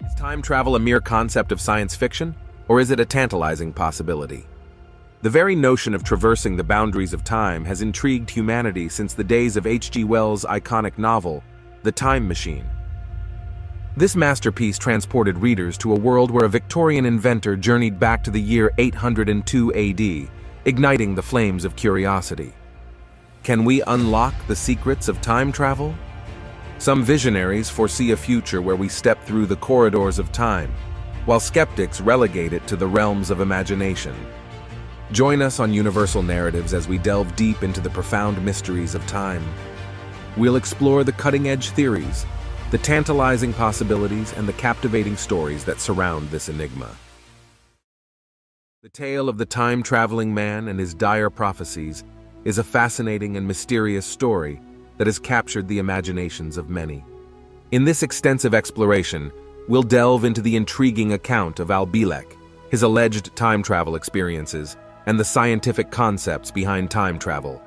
Is time travel a mere concept of science fiction, or is it a tantalizing possibility? The very notion of traversing the boundaries of time has intrigued humanity since the days of H.G. Wells' iconic novel, The Time Machine. This masterpiece transported readers to a world where a Victorian inventor journeyed back to the year 802 AD, igniting the flames of curiosity. Can we unlock the secrets of time travel? Some visionaries foresee a future where we step through the corridors of time, while skeptics relegate it to the realms of imagination. Join us on Universal Narratives as we delve deep into the profound mysteries of time. We'll explore the cutting-edge theories, the tantalizing possibilities, and the captivating stories that surround this enigma. The tale of the time-traveling man and his dire prophecies is a fascinating and mysterious story that has captured the imaginations of many. In this extensive exploration, we'll delve into the intriguing account of Bielek, his alleged time travel experiences, and the scientific concepts behind time travel.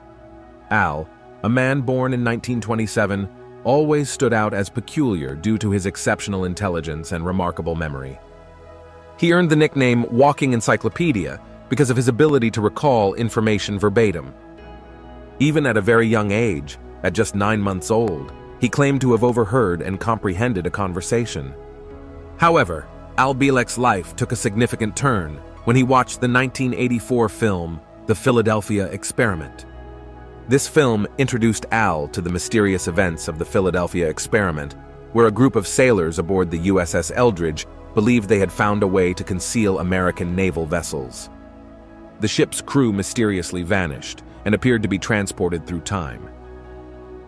Al, a man born in 1927, always stood out as peculiar due to his exceptional intelligence and remarkable memory. He earned the nickname Walking Encyclopedia because of his ability to recall information verbatim. Even at a very young age, at just 9 months old, he claimed to have overheard and comprehended a conversation. However, Bielek's life took a significant turn when he watched the 1984 film, The Philadelphia Experiment. This film introduced Al to the mysterious events of the Philadelphia Experiment, where a group of sailors aboard the USS Eldridge believed they had found a way to conceal American naval vessels. The ship's crew mysteriously vanished and appeared to be transported through time.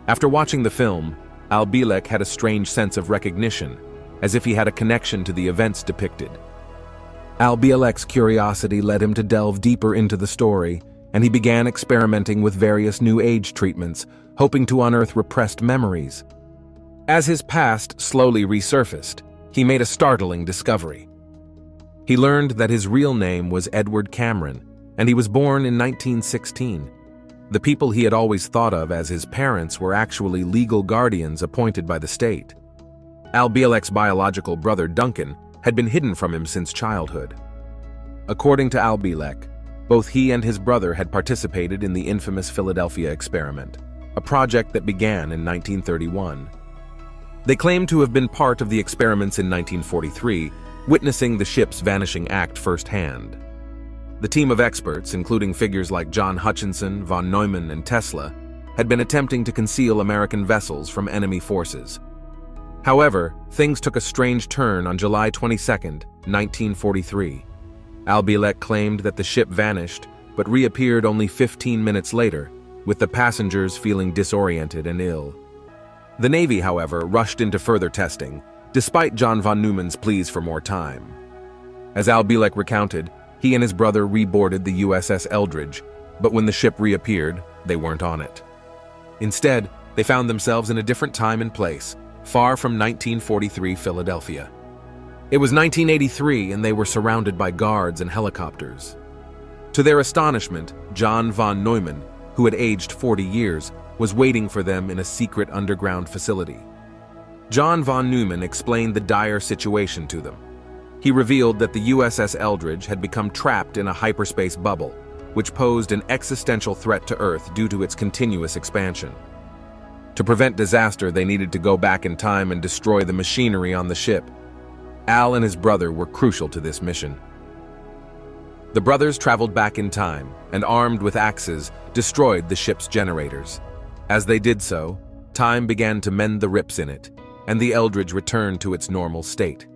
After watching the film, Bielek had a strange sense of recognition, as if he had a connection to the events depicted. Bielek's curiosity led him to delve deeper into the story, and he began experimenting with various New Age treatments, hoping to unearth repressed memories. As his past slowly resurfaced, he made a startling discovery. He learned that his real name was Edward Cameron, and he was born in 1916. The people he had always thought of as his parents were actually legal guardians appointed by the state. Bielek's biological brother Duncan had been hidden from him since childhood. According to Bielek, both he and his brother had participated in the infamous Philadelphia Experiment, a project that began in 1931. They claimed to have been part of the experiments in 1943, witnessing the ship's vanishing act firsthand. The team of experts, including figures like John Hutchinson, von Neumann, and Tesla, had been attempting to conceal American vessels from enemy forces. However, things took a strange turn on July 22, 1943. Bielek claimed that the ship vanished, but reappeared only 15 minutes later, with the passengers feeling disoriented and ill. The Navy, however, rushed into further testing, despite John von Neumann's pleas for more time. As Bielek recounted, he and his brother reboarded the USS Eldridge, but when the ship reappeared, they weren't on it. Instead, they found themselves in a different time and place, far from 1943 Philadelphia. It was 1983 and they were surrounded by guards and helicopters. To their astonishment, John von Neumann, who had aged 40 years, was waiting for them in a secret underground facility. John von Neumann explained the dire situation to them. He revealed that the USS Eldridge had become trapped in a hyperspace bubble, which posed an existential threat to Earth due to its continuous expansion. To prevent disaster, they needed to go back in time and destroy the machinery on the ship. Al and his brother were crucial to this mission. The brothers traveled back in time and, armed with axes, destroyed the ship's generators. As they did so, time began to mend the rips in it, and the Eldridge returned to its normal state.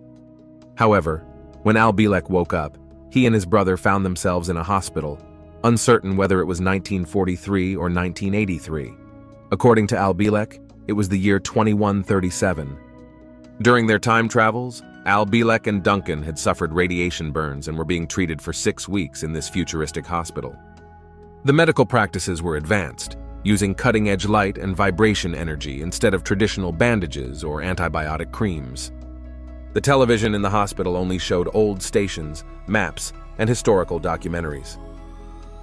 However, when Bielek woke up, he and his brother found themselves in a hospital, uncertain whether it was 1943 or 1983. According to Bielek, it was the year 2137. During their time travels, Bielek and Duncan had suffered radiation burns and were being treated for 6 weeks in this futuristic hospital. The medical practices were advanced, using cutting-edge light and vibration energy instead of traditional bandages or antibiotic creams. The television in the hospital only showed old stations, maps, and historical documentaries.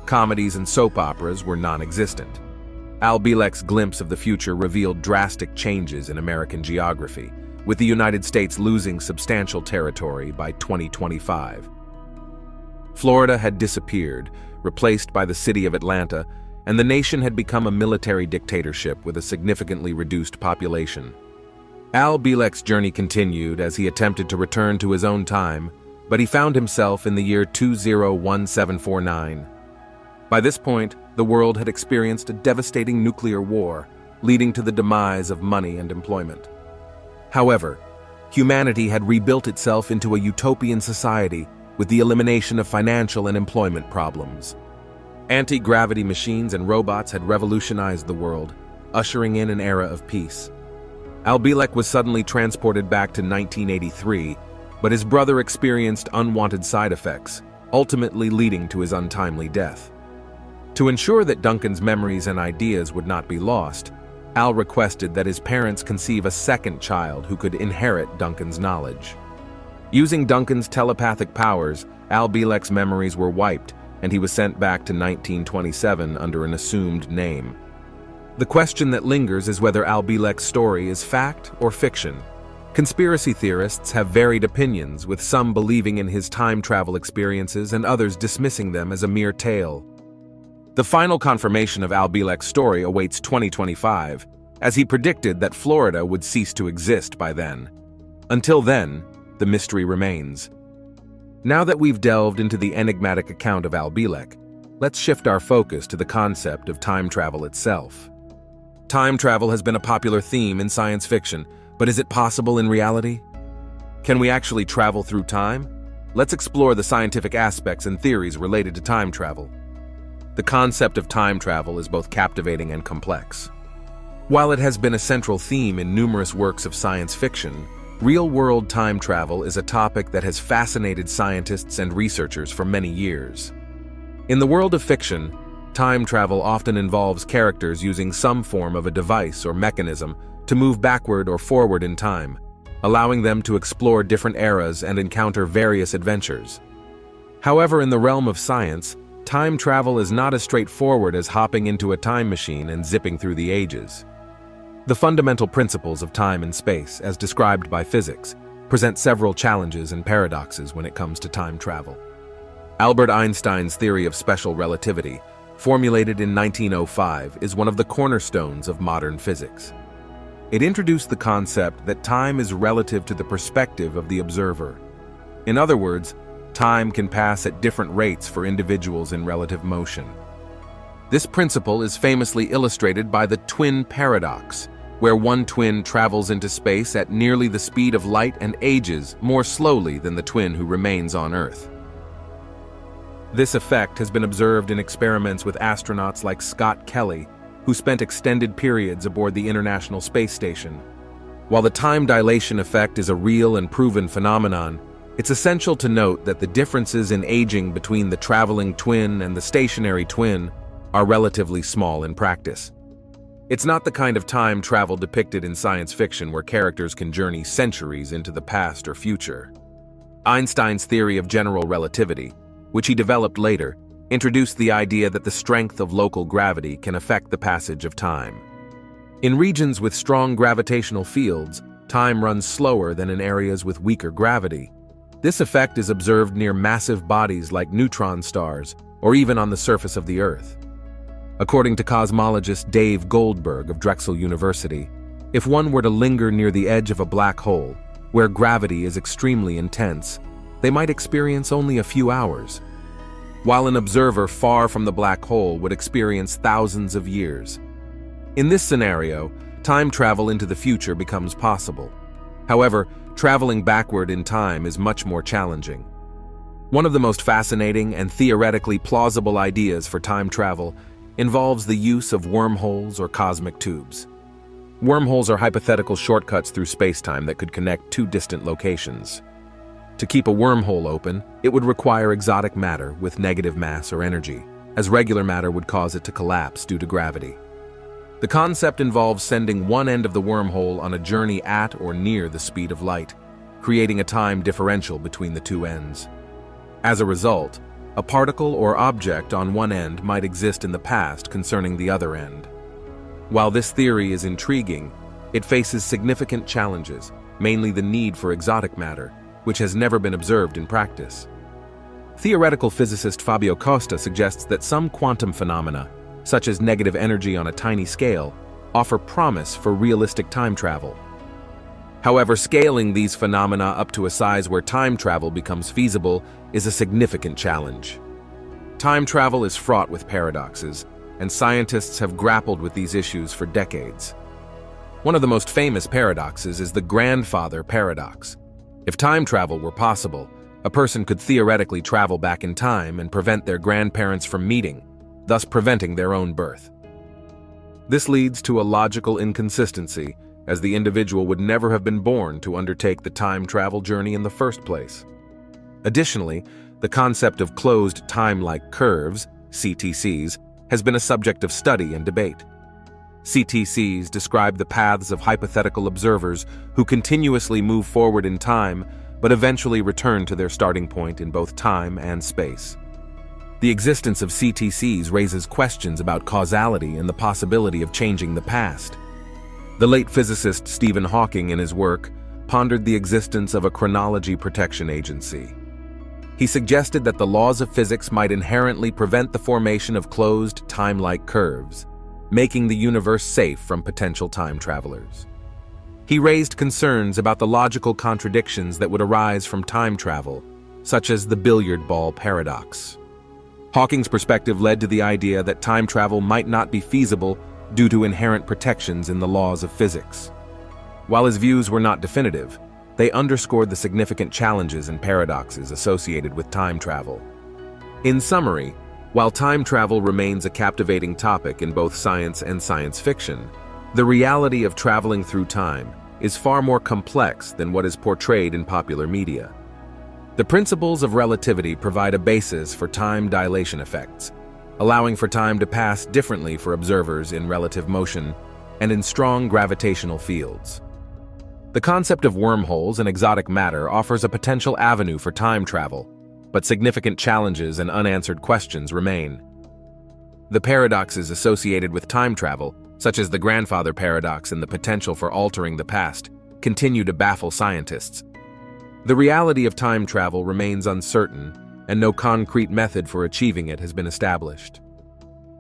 Comedies and soap operas were non-existent. Bielek's glimpse of the future revealed drastic changes in American geography, with the United States losing substantial territory by 2025. Florida had disappeared, replaced by the city of Atlanta, and the nation had become a military dictatorship with a significantly reduced population. Al Bielek's journey continued as he attempted to return to his own time, but he found himself in the year 201749. By this point, the world had experienced a devastating nuclear war, leading to the demise of money and employment. However, humanity had rebuilt itself into a utopian society with the elimination of financial and employment problems. Anti-gravity machines and robots had revolutionized the world, ushering in an era of peace. Al Bielek was suddenly transported back to 1983, but his brother experienced unwanted side effects, ultimately leading to his untimely death. To ensure that Duncan's memories and ideas would not be lost, Al requested that his parents conceive a second child who could inherit Duncan's knowledge. Using Duncan's telepathic powers, Al Bielek's memories were wiped, and he was sent back to 1927 under an assumed name. The question that lingers is whether Al Bielek's story is fact or fiction. Conspiracy theorists have varied opinions, with some believing in his time travel experiences and others dismissing them as a mere tale. The final confirmation of Al Bielek's story awaits 2025, as he predicted that Florida would cease to exist by then. Until then, the mystery remains. Now that we've delved into the enigmatic account of Al Bielek, let's shift our focus to the concept of time travel itself. Time travel has been a popular theme in science fiction, but is it possible in reality? Can we actually travel through time? Let's explore the scientific aspects and theories related to time travel. The concept of time travel is both captivating and complex. While it has been a central theme in numerous works of science fiction, real-world time travel is a topic that has fascinated scientists and researchers for many years. In the world of fiction, time travel often involves characters using some form of a device or mechanism to move backward or forward in time, allowing them to explore different eras and encounter various adventures. However, in the realm of science, time travel is not as straightforward as hopping into a time machine and zipping through the ages. The fundamental principles of time and space, as described by physics, present several challenges and paradoxes when it comes to time travel. Albert Einstein's theory of special relativity, formulated in 1905, is one of the cornerstones of modern physics. It introduced the concept that time is relative to the perspective of the observer. In other words, time can pass at different rates for individuals in relative motion. This principle is famously illustrated by the twin paradox, where one twin travels into space at nearly the speed of light and ages more slowly than the twin who remains on Earth. This effect has been observed in experiments with astronauts like Scott Kelly, who spent extended periods aboard the International Space Station. While the time dilation effect is a real and proven phenomenon, it's essential to note that the differences in aging between the traveling twin and the stationary twin are relatively small in practice. It's not the kind of time travel depicted in science fiction where characters can journey centuries into the past or future. Einstein's theory of general relativity, which he developed later, introduced the idea that the strength of local gravity can affect the passage of time. In regions with strong gravitational fields, time runs slower than in areas with weaker gravity. This effect is observed near massive bodies like neutron stars, or even on the surface of the Earth. According to cosmologist Dave Goldberg of Drexel University, if one were to linger near the edge of a black hole, where gravity is extremely intense, they might experience only a few hours, while an observer far from the black hole would experience thousands of years. In this scenario, time travel into the future becomes possible. However, traveling backward in time is much more challenging. One of the most fascinating and theoretically plausible ideas for time travel involves the use of wormholes or cosmic tubes. Wormholes are hypothetical shortcuts through space-time that could connect two distant locations. To keep a wormhole open, it would require exotic matter with negative mass or energy, as regular matter would cause it to collapse due to gravity. The concept involves sending one end of the wormhole on a journey at or near the speed of light, creating a time differential between the two ends. As a result, a particle or object on one end might exist in the past concerning the other end. While this theory is intriguing, it faces significant challenges, mainly the need for exotic matter, which has never been observed in practice. Theoretical physicist Fabio Costa suggests that some quantum phenomena, such as negative energy on a tiny scale, offer promise for realistic time travel. However, scaling these phenomena up to a size where time travel becomes feasible is a significant challenge. Time travel is fraught with paradoxes, and scientists have grappled with these issues for decades. One of the most famous paradoxes is the grandfather paradox. If time travel were possible, a person could theoretically travel back in time and prevent their grandparents from meeting, thus preventing their own birth. This leads to a logical inconsistency, as the individual would never have been born to undertake the time travel journey in the first place. Additionally, the concept of closed time-like curves, CTCs, has been a subject of study and debate. CTCs describe the paths of hypothetical observers who continuously move forward in time but eventually return to their starting point in both time and space. The existence of CTCs raises questions about causality and the possibility of changing the past. The late physicist Stephen Hawking, in his work, pondered the existence of a chronology protection agency. He suggested that the laws of physics might inherently prevent the formation of closed, time-like curves, making the universe safe from potential time travelers. He raised concerns about the logical contradictions that would arise from time travel, such as the billiard ball paradox. Hawking's perspective led to the idea that time travel might not be feasible due to inherent protections in the laws of physics. While his views were not definitive, they underscored the significant challenges and paradoxes associated with time travel. In summary, while time travel remains a captivating topic in both science and science fiction, the reality of traveling through time is far more complex than what is portrayed in popular media. The principles of relativity provide a basis for time dilation effects, allowing for time to pass differently for observers in relative motion and in strong gravitational fields. The concept of wormholes and exotic matter offers a potential avenue for time travel, but significant challenges and unanswered questions remain. The paradoxes associated with time travel, such as the grandfather paradox and the potential for altering the past, continue to baffle scientists. The reality of time travel remains uncertain, and no concrete method for achieving it has been established.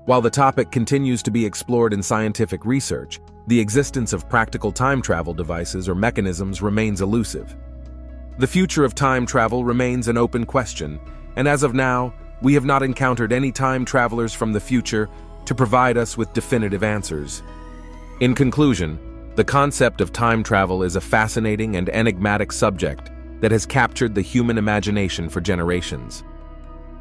While the topic continues to be explored in scientific research, the existence of practical time travel devices or mechanisms remains elusive. The future of time travel remains an open question, and as of now, we have not encountered any time travelers from the future to provide us with definitive answers. In conclusion, the concept of time travel is a fascinating and enigmatic subject that has captured the human imagination for generations.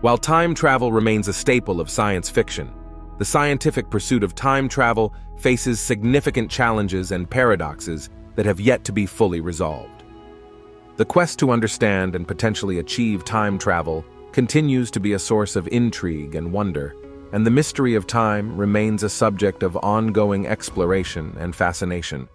While time travel remains a staple of science fiction, the scientific pursuit of time travel faces significant challenges and paradoxes that have yet to be fully resolved. The quest to understand and potentially achieve time travel continues to be a source of intrigue and wonder, and the mystery of time remains a subject of ongoing exploration and fascination.